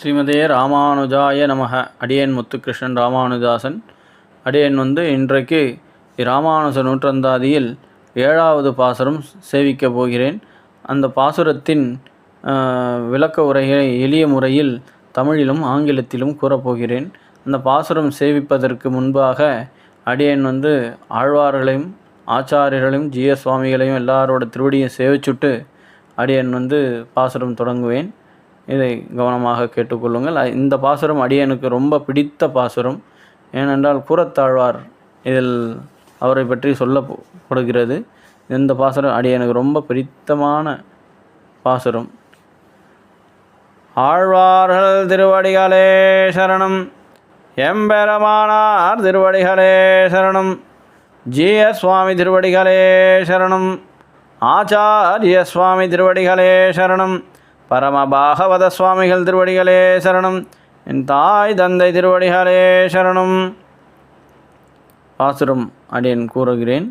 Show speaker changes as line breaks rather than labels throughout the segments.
ஸ்ரீமதே ராமானுஜாய நமக. அடியேன் முத்துகிருஷ்ணன் ராமானுஜாசன். அடியேன் இன்றைக்கு ராமானுஜ நூற்றந்தாதியில் 7வது பாசுரம் சேவிக்கப் போகிறேன். அந்த பாசுரத்தின் விளக்க உரைகளை எளிய முறையில் தமிழிலும் ஆங்கிலத்திலும் கூறப்போகிறேன். அந்த பாசுரம் சேவிப்பதற்கு முன்பாக அடியேன் ஆழ்வார்களையும் ஆச்சாரியர்களையும் ஜிஎஸ் சுவாமிகளையும் எல்லாரோட திருவடியும் சேவிச்சுட்டு அடியேன் பாசுரம் தொடங்குவேன். இதை கவனமாக கேட்டுக்கொள்ளுங்கள். இந்த பாசுரம் அடியனுக்கு ரொம்ப பிடித்த பாசுரம். ஏனென்றால் கூறத்தாழ்வார் இதில் அவரை பற்றி சொல்லப்படுகிறது. இந்த பாசுரம் அடியனுக்கு ரொம்ப பிடித்தமான பாசுரம். ஆழ்வார்கள் திருவடிகளே சரணம், எம்பெருமானார் திருவடிகளே சரணம், ஜிஎஸ் சுவாமி திருவடிகளே சரணம், ஆச்சாரிய சுவாமி திருவடிகளே சரணம், பரமபாகவத சுவாமிகள் திருவடிகளே சரணம், என் தாய் தந்தை திருவடிகளே சரணம். பாசுரம் அடியேன் கூறுகிறேன்.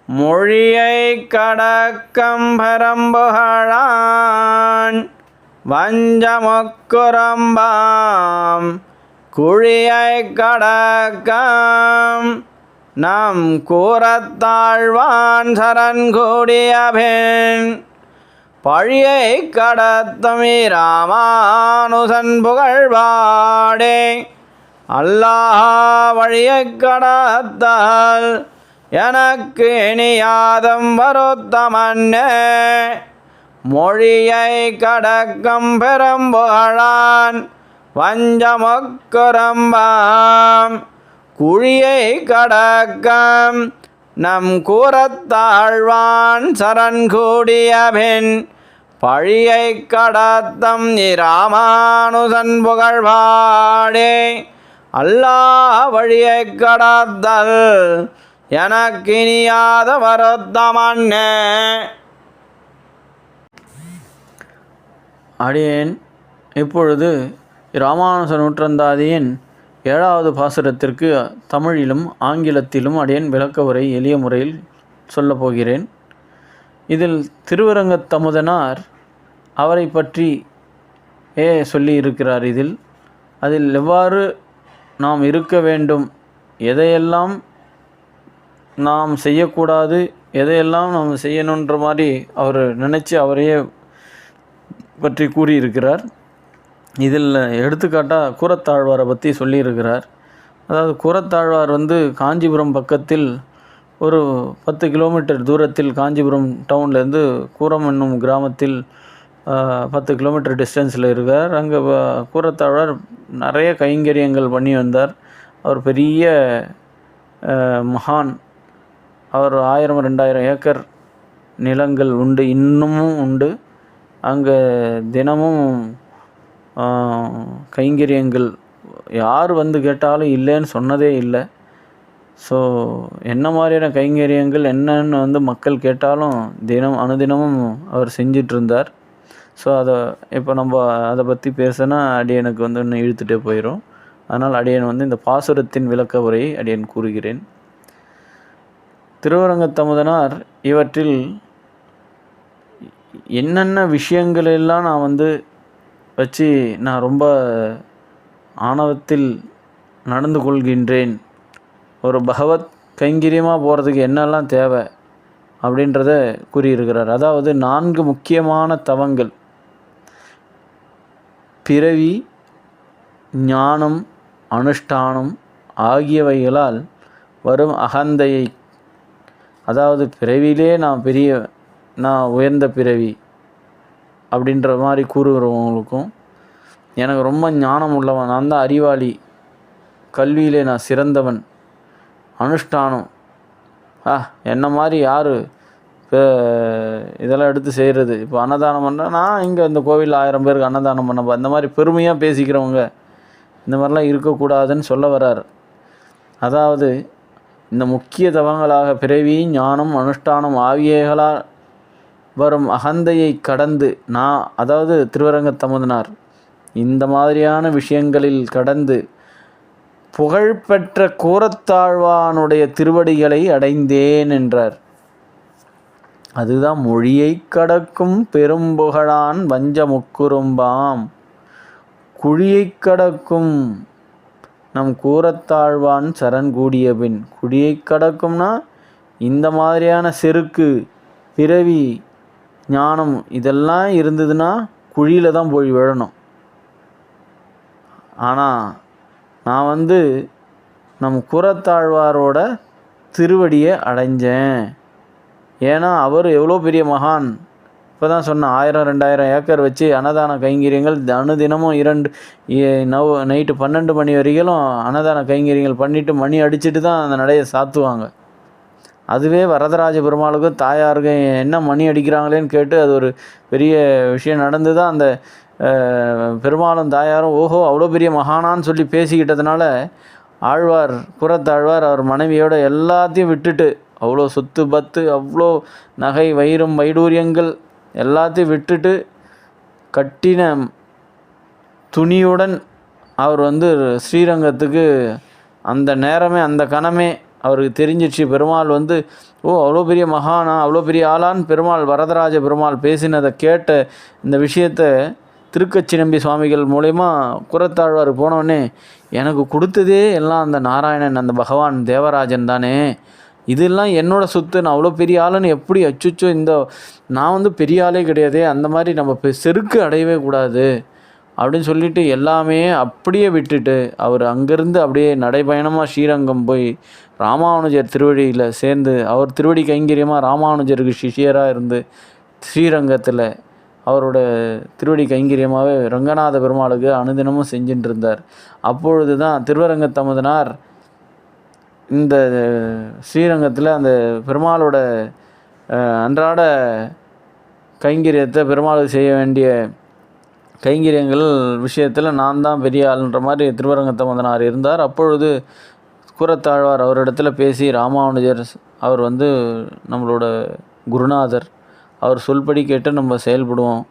மொழியை கடக்கம் பரம்புகழான் வஞ்சமொக்குரம்பாம் குழியை கடக்கம் நம் கூறத்தாழ்வான் சரண் கூடியபெண் பழியை கடத்தமி ராமானுசன் புகழ்பாடே அல்லாஹ் வழியை கடத்தால் எனக்கு இனியாதம் வருத்தமன்னே மொழியை கடக்கம் பெரும்புகழான் வஞ்சமொக்குரம்பாம் குழியை கடக்கம் நம் கூறத்தாழ்வான் சரண் கூடியபின் பழியை கடத்தம் இராமானுசன் புகழ்பாடே அல்லாஹ் வழியை கடத்தல் எனக்கினியாத வருத்தமன்னே. அடியேன் இப்பொழுது ராமானுஜ நூற்றந்தாதியின் 7வது பாசுரத்திற்கு தமிழிலும் ஆங்கிலத்திலும் அடியேன் விளக்க உரை எளிய முறையில் சொல்லப்போகிறேன். இதில் திருவரங்கத்தமுதனார் அவரை பற்றி சொல்லி இருக்கிறார். அதில் எவ்வாறு நாம் இருக்க வேண்டும், எதையெல்லாம் நாம் செய்யக்கூடாது, எதையெல்லாம் நாம் செய்யணுன்ற மாதிரி அவர் நினச்சி அவரையே பற்றி கூறியிருக்கிறார். இதில் எடுத்துக்காட்டாக கூறத்தாழ்வாரை பற்றி சொல்லியிருக்கிறார். அதாவது கூறத்தாழ்வார் காஞ்சிபுரம் பக்கத்தில் ஒரு 10 கிலோமீட்டர் தூரத்தில், காஞ்சிபுரம் டவுன்லேருந்து கூரம் என்னும் கிராமத்தில் 10 கிலோமீட்டர் டிஸ்டன்ஸில் இருக்கார். அங்கே கூறத்தாழ்வார் நிறைய கைங்கரியங்கள் பண்ணி வந்தார். அவர் பெரிய மகான். அவர் 1000-2000 ஏக்கர் நிலங்கள் உண்டு, இன்னமும் உண்டு. அங்கே தினமும் கைங்கரியங்கள் யார் கேட்டாலும் இல்லைன்னு சொன்னதே இல்லை. ஸோ என்ன மாதிரியான கைங்கரியங்கள் என்னன்னு மக்கள் கேட்டாலும் அனுதினமும் அவர் செஞ்சிட்ருந்தார். ஸோ இப்போ நம்ம அதை பற்றி பேசினா அடியனுக்கு இன்னும் இழுத்துட்டே போயிடும். அதனால் அடியன் இந்த பாசுரத்தின் விளக்க உரையை அடியன் கூறுகிறேன். திருவரங்கத்தமுதனார் இவற்றில் என்னென்ன விஷயங்களெல்லாம் நான் வச்சு நான் ரொம்ப ஆணவத்தில் நடந்து கொள்கின்றேன், ஒரு பகவத் கைங்கரியமாக போகிறதுக்கு என்னெல்லாம் தேவை அப்படின்றத கூறியிருக்கிறார். அதாவது 4 முக்கியமான தவங்கள்: பிறவி, ஞானம், அனுஷ்டானம் ஆகியவைகளால் வரும் அகந்தையை, அதாவது பிறவியிலே நான் உயர்ந்த பிறவி அப்படின்ற மாதிரி கூறுகிறவங்களுக்கும், எனக்கு ரொம்ப ஞானம் உள்ளவன், நான் தான் அறிவாளி, கல்வியிலே நான் சிறந்தவன், அனுஷ்டானம் என்ன மாதிரி யார் இதெல்லாம் எடுத்து செய்கிறது, இப்போ அன்னதானம் பண்ணுறேன் நான் இங்கே இந்த கோவிலில் 1000 பேருக்கு அன்னதானம் பண்ணப்போ, அந்த மாதிரி பெருமையாக பேசிக்கிறவங்க இந்த மாதிரிலாம் இருக்கக்கூடாதுன்னு சொல்ல வர்றார். அதாவது இந்த முக்கிய தவங்களாக பிறவி, ஞானம், அனுஷ்டானம் ஆகியவைகளால் வரும் அகந்தையை கடந்து அதாவது திருவரங்கத்தமுதனார் இந்த மாதிரியான விஷயங்களில் கடந்து புகழ்பெற்ற கூறத்தாழ்வானுடைய திருவடிகளை அடைந்தேன் என்றார். அதுதான் மொழியை கடக்கும் பெரும்புகழான் வஞ்சமுக்குறும்பாம் குழியைக் கடக்கும் நம் கூறத்தாழ்வான் சரண் கூடிய பின். குழியைக் கடக்கும்னா இந்த மாதிரியான செருக்கு, பிறவி, ஞானம் இதெல்லாம் இருந்ததுன்னா குழியில் தான் போய் விழணும். ஆனால் நான் நம் கூறத்தாழ்வாரோட திருவடியை அடைஞ்சேன். ஏன்னா அவர் எவ்வளோ பெரிய மகான். இப்போ தான் சொன்னேன், 1000-2000 ஏக்கர் வச்சு அன்னதான கைங்கரியங்கள் அனுதினமும் நைட்டு 12 மணி வரைக்கும் அன்னதான கைங்கரியங்கள் பண்ணிவிட்டு மணி அடிச்சுட்டு தான் அந்த நடையை சாத்துவாங்க. அதுவே வரதராஜ பெருமாளுக்கும் தாயாருக்கும் என்ன மணி அடிக்கிறாங்களேன்னு கேட்டு அது ஒரு பெரிய விஷயம் நடந்து தான் அந்த பெருமாளும் தாயாரும் ஓஹோ அவ்வளோ பெரிய மகானான்னு சொல்லி பேசிக்கிட்டதுனால ஆழ்வார், புறத்தாழ்வார் அவர் மனைவியோட எல்லாத்தையும் விட்டுட்டு, அவ்வளோ சொத்து பத்து, அவ்வளோ நகை வைரம் வைடூரியங்கள் எல்லாத்தையும் விட்டுட்டு கட்டின துணியுடன் அவர் ஸ்ரீரங்கத்துக்கு அந்த நேரமே அந்த கணமே அவருக்கு தெரிஞ்சிடுச்சு. பெருமாள் ஓ அவ்வளோ பெரிய மகானா, அவ்வளோ பெரிய ஆளான்னு பெருமாள் வரதராஜ பெருமாள் பேசினதை கேட்ட இந்த விஷயத்தை திருக்கச்சி நம்பி சுவாமிகள் மூலயமா குறத்தாழ்வார் போனோடனே, எனக்கு கொடுத்ததே எல்லாம் அந்த நாராயணன், அந்த பகவான் தேவராஜன் தானே, இதெல்லாம் என்னோடய சொத்து, நான் அவ்வளோ பெரிய ஆளுன்னு எப்படி அச்சுச்சோ, நான் பெரிய ஆளே கிடையாதே, அந்த மாதிரி நம்ம செருக்கு அடையவே கூடாது அப்படின்னு சொல்லிட்டு எல்லாமே அப்படியே விட்டுட்டு அவர் அங்கேருந்து அப்படியே நடைபயணமாக ஸ்ரீரங்கம் போய் ராமானுஜர் திருவடியில் சேர்ந்து அவர் திருவடி கைங்கரியமாக ராமானுஜருக்கு சிஷியராக இருந்து ஸ்ரீரங்கத்தில் அவரோட திருவடி கைங்கரியமாகவே ரங்கநாத பெருமாளுக்கு அனுதினமும் செஞ்சுட்டு இருந்தார். அப்பொழுது தான் திருவரங்கத்தமுதனார் இந்த ஸ்ரீரங்கத்தில் அந்த பெருமாளோட அன்றாட கைங்கரியத்தை பெருமாளுக்கு செய்ய வேண்டிய கைங்கரியங்கள் விஷயத்தில் நான் தான் பெரிய ஆளுன்ற மாதிரி திருவரங்கத்தமுதனார் இருந்தார். அப்பொழுது கூறத்தாழ்வார் அவரிடத்துல பேசி, ராமானுஜர் அவர் நம்மளோட குருநாதர், அவர் சொல்படி கேட்டு நம்ம செயல்படுவோம்,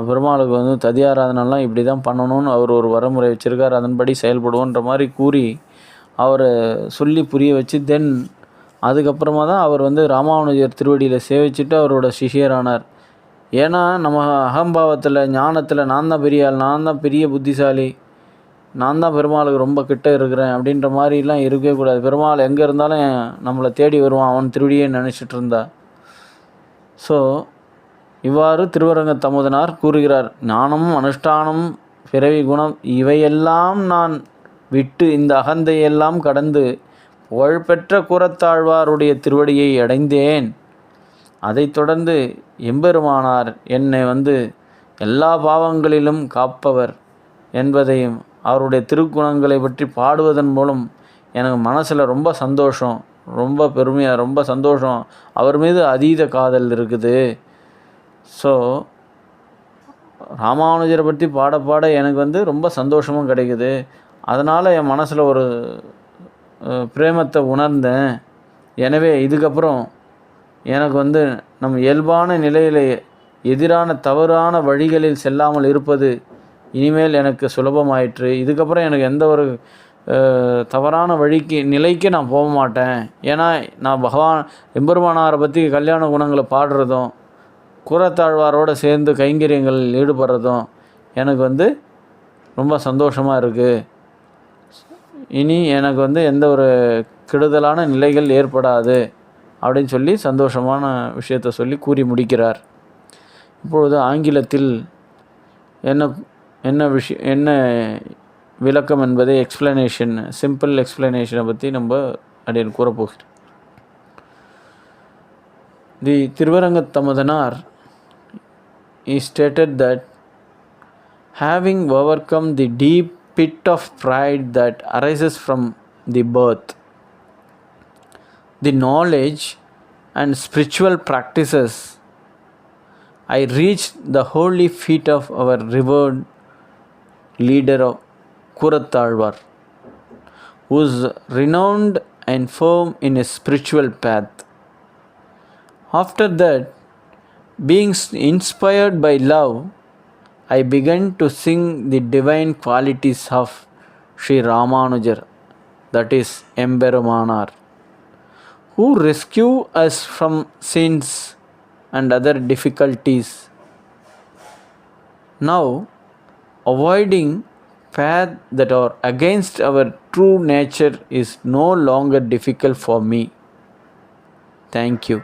பெருமாளுக்கு ததியாராதனெல்லாம் இப்படி தான் பண்ணணும்னு அவர் ஒரு வரமுறை வச்சுருக்கார், அதன்படி செயல்படுவோன்ற மாதிரி கூறி அவரை சொல்லி புரிய வச்சு அதுக்கப்புறமா தான் அவர் ராமானுஜர் திருவடியில் சேவிச்சுட்டு அவரோட சிஷியரானார். ஏன்னா நம்ம அகம்பாவத்தில் ஞானத்தில் நான் தான் பெரிய ஆள், நான் தான் பெரிய புத்திசாலி, நான் தான் பெருமாளுக்கு ரொம்ப கிட்ட இருக்கிறேன் அப்படின்ற மாதிரிலாம் இருக்கவே கூடாது. பெருமாள் எங்கே இருந்தாலும் நம்மளை தேடி வருவான், அவன் திருவடியே நினச்சிட்டு இருந்தா. ஸோ இவ்வாறு திருவரங்கத்தமுதனார் கூறுகிறார், ஞானம், அனுஷ்டானம், பிறவி குணம் இவையெல்லாம் நான் விட்டு இந்த அகந்தையெல்லாம் கடந்து புகழ்பெற்ற கூறத்தாழ்வாருடைய திருவடியை அடைந்தேன். அதைத் தொடர்ந்து எம்பெருமானார் என்னை எல்லா பாவங்களிலும் காப்பவர் என்பதையும் அவருடைய திருக்குணங்களை பற்றி பாடுவதன் மூலம் எனக்கு மனசில் ரொம்ப சந்தோஷம், ரொம்ப பெருமையாக, ரொம்ப சந்தோஷம். அவர் மீது அதீத காதல் இருக்குது. ஸோ ராமானுஜரை பற்றி பாட பாட எனக்கு ரொம்ப சந்தோஷமும் கிடைக்குது. அதனால் என் மனசில் ஒரு பிரேமத்தை உணர்ந்தேன். எனவே இதுக்கப்புறம் எனக்கு நம்ம இயல்பான நிலையில் எதிரான தவறான வழிகளில் செல்லாமல் இருப்பது இனிமேல் எனக்கு சுலபமாயிற்று. இதுக்கப்புறம் எனக்கு எந்த ஒரு தவறான நிலைக்கு நான் போக மாட்டேன். ஏன்னா நான் எம்பெருமானாரை பற்றி கல்யாண குணங்களை பாடுறதும் கூறத்தாழ்வாரோடு சேர்ந்து கைங்கரியங்களில் ஈடுபடுறதும் எனக்கு ரொம்ப சந்தோஷமாக இருக்குது. இனி எனக்கு எந்த ஒரு கெடுதலான நிலைகள் ஏற்படாது அப்படின்னு சொல்லி சந்தோஷமான விஷயத்தை சொல்லி கூறி முடிக்கிறார். இப்பொழுது ஆங்கிலத்தில் என்ன விளக்கம் என்பதை எக்ஸ்பிளனேஷன், சிம்பிள் எக்ஸ்பிளனேஷனை பற்றி நம்ம அப்படின்னு கூறப்போகிறோம். தி Thiruvarangathamudhanar he stated that having overcome the deep pit of pride that arises from the birth, the knowledge and spiritual practices, I reached the holy feet of our revered leader of Kurattalvar, who is renowned and firm in his spiritual path. After that, being inspired by love, I began to sing the divine qualities of Sri Ramanujar, that is Emberumanar, who rescue us from sins and other difficulties. Now, avoiding paths that are against our true nature is no longer difficult for me. Thank you.